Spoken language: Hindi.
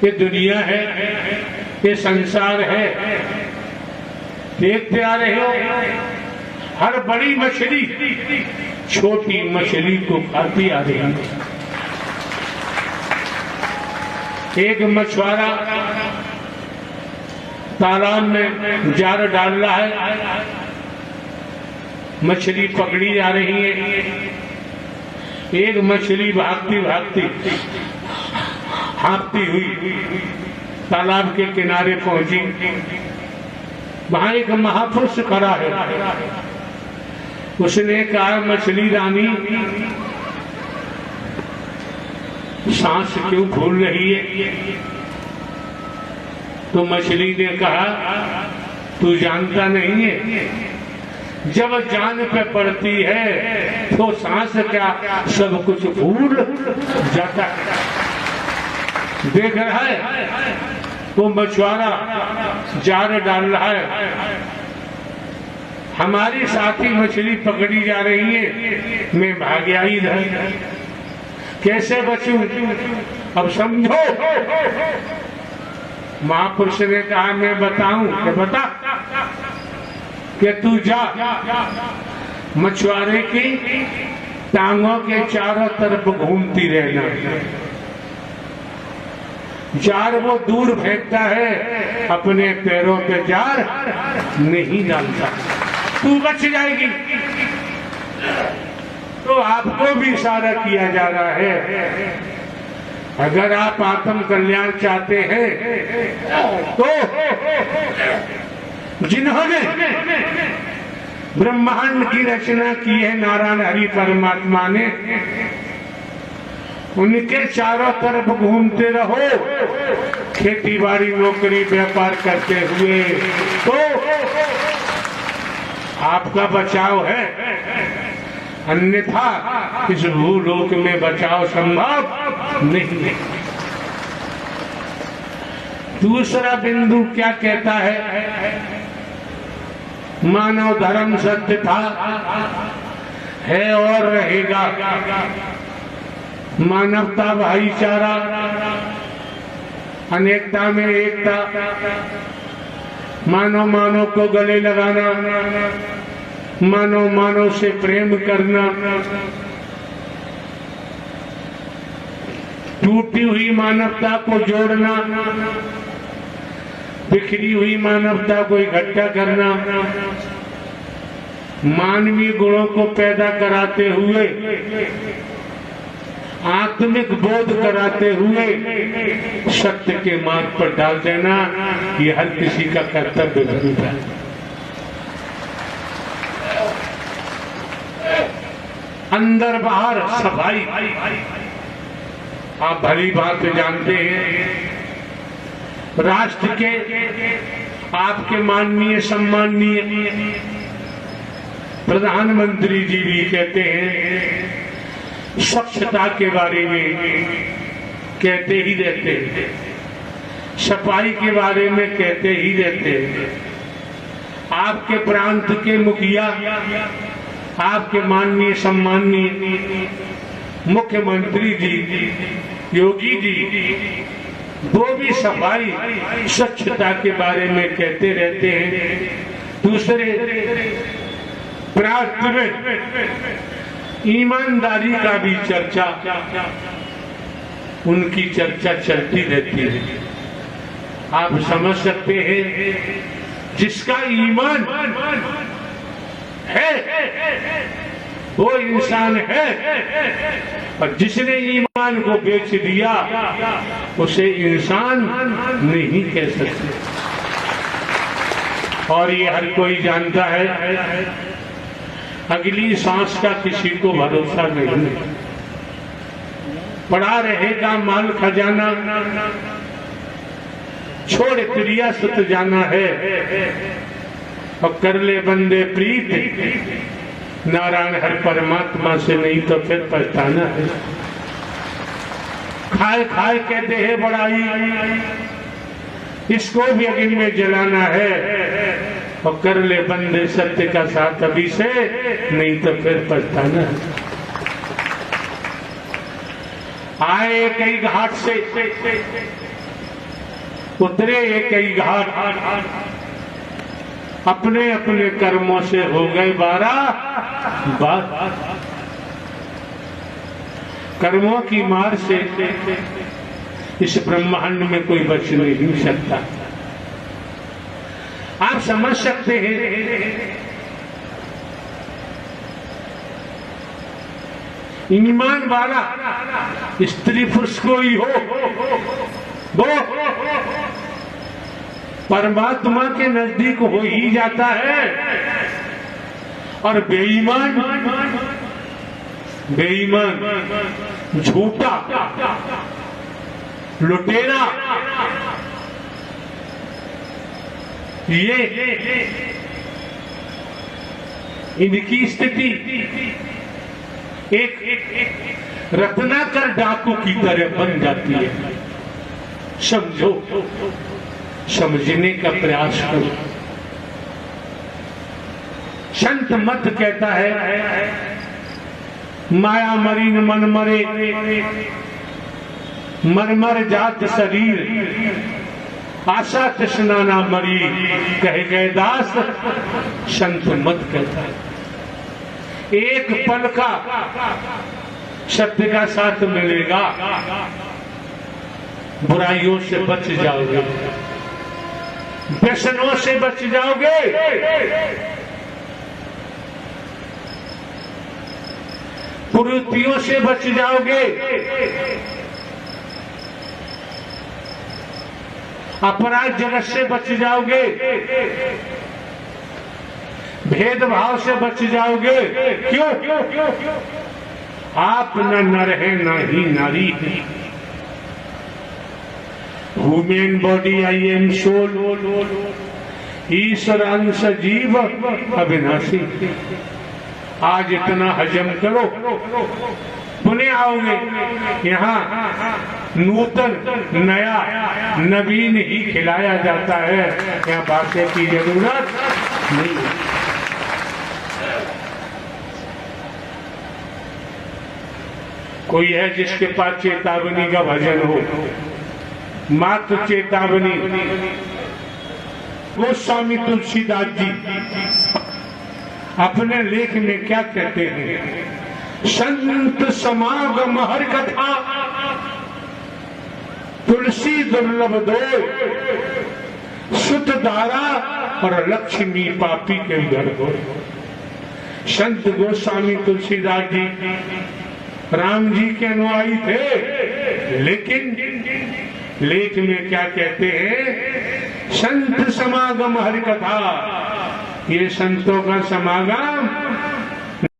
ये दुनिया है, ये संसार है। देखते आ रहे हो, हर बड़ी मछली छोटी मछली को खाती आ रही है। एक मछुआरा तालाब में जाल डाल रहा है, मछली पकड़ी जा रही है। एक मछली भागती भागती हाँफती हुई तालाब के किनारे पहुंची। वहां एक महापुरुष खड़ा है। उसने कहा, मछली रानी सांस क्यों फूल रही है? तो मछली ने कहा, तू जानता नहीं है, जब जान पे पड़ती है तो सांस क्या सब कुछ फूल जाता है। देख रहा है वो मछुआरा जाल डाल रहा है, हमारी साथी मछली पकड़ी जा रही है, मैं भाग गया इधर, कैसे बचूं? अब समझो। महापुरुष ने कहा, मैं बताऊं? कि बता। कि तू जा, मछुआरे की टांगों के चारों तरफ घूमती रहना। जार वो दूर फेंकता है, अपने पैरों पे जार नहीं डालता, तू बच जाएगी। तो आपको भी इशारा किया जा रहा है, अगर आप आत्म कल्याण चाहते हैं तो जिन्होंने ब्रह्मांड की रचना की है नारायण हरि परमात्मा ने, उनके चारों तरफ घूमते रहो, खेती बाड़ी नौकरी व्यापार करते हुए, तो आपका बचाव है। अन्यथा इस भूलोक में बचाव संभव नहीं है। दूसरा बिंदु क्या कहता है? मानव धर्म सत्य था, है और रहेगा। मानवता भाईचारा, अनेकता में एकता, मानव मानव को गले लगाना, मानव मानव से प्रेम करना, टूटी हुई मानवता को जोड़ना, बिखरी हुई मानवता को इकट्ठा करना, मानवीय गुणों को पैदा कराते हुए, आत्मिक बोध कराते हुए सत्य के मार्ग पर डाल देना, ये हर किसी का कर्तव्य बनता है। अंदर बाहर सफाई, आप भली बात जानते हैं, राष्ट्र के आपके माननीय सम्माननीय प्रधानमंत्री जी भी कहते हैं, स्वच्छता के बारे में कहते ही रहते हैं, सफाई के बारे में कहते ही रहते हैं। आपके प्रांत के मुखिया, आपके माननीय सम्माननीय मुख्यमंत्री जी योगी जी, वो भी सफाई स्वच्छता के बारे में कहते रहते हैं। दूसरे प्रांत में ईमानदारी का भी चर्चा, उनकी चर्चा चलती रहती है। आप समझ सकते हैं, जिसका ईमान है वो इंसान है, और जिसने ईमान को बेच दिया उसे इंसान नहीं कह सकते। और ये हर कोई जानता है, अगली सांस का किसी को भरोसा नहीं, पड़ा रहेगा माल खजाना, छोड़ क्रिया सुत जाना है, और कर ले बंदे प्रीत नारायण हर परमात्मा से, नहीं तो फिर पछताना है। खाए खाए कहते हैं बड़ाई, इसको भी अग्नि में जलाना है, और कर ले बंदे सत्य का साथ अभी से, नहीं तो फिर पछताना है। आए कई घाट से उतरे कई घाट, अपने अपने कर्मों से हो गए 12 कर्मों की मार से इस ब्रह्मांड में कोई बच नहीं सकता। आप समझ सकते हैं, ईमान वाला स्त्री पुरुष कोई हो, वो परमात्मा के नजदीक हो ही जाता है। और बेईमान, झूठा, लुटेरा, ये इनकी स्थिति एक रत्नाकर डाकू की तरह बन जाती है। समझो, समझने का प्रयास करो। संत मत कहता है, माया मरीन मन मरे, मरमर जात शरीर, आशा तृष्णा ना मरी, कहे गए दास। संत मत कहता है, एक पल का सत्य का साथ मिलेगा, बुराइयों से बच जाओगे, व्यसनों से बच जाओगे, कुरीतियों से बच जाओगे, अपराध जगत से बच जाओगे, भेदभाव से बच जाओगे। क्यों? आप न नर है न ही नारी है। Human body I am soul, ईश्वर अंश जीव अविनाशी। आज इतना हजम करो, पुनः आओगे यहाँ नूतन नया नवीन ही खिलाया जाता है। यहाँ बातें की जरूरत नहीं है। कोई है जिसके पास चेतावनी का भजन हो, मात्र चेतावनी। वो स्वामी तुलसीदास जी अपने लेख में क्या कहते हैं? संत समागम हर कथा, तुलसी दुर्लभ दो, सुत धारा और लक्ष्मी पापी के घर हो। संत गोस्वामी तुलसीदास जी राम जी के अनुयायी थे, लेकिन लेख में क्या कहते हैं? संत समागम हरि कथा। ये संतों का समागम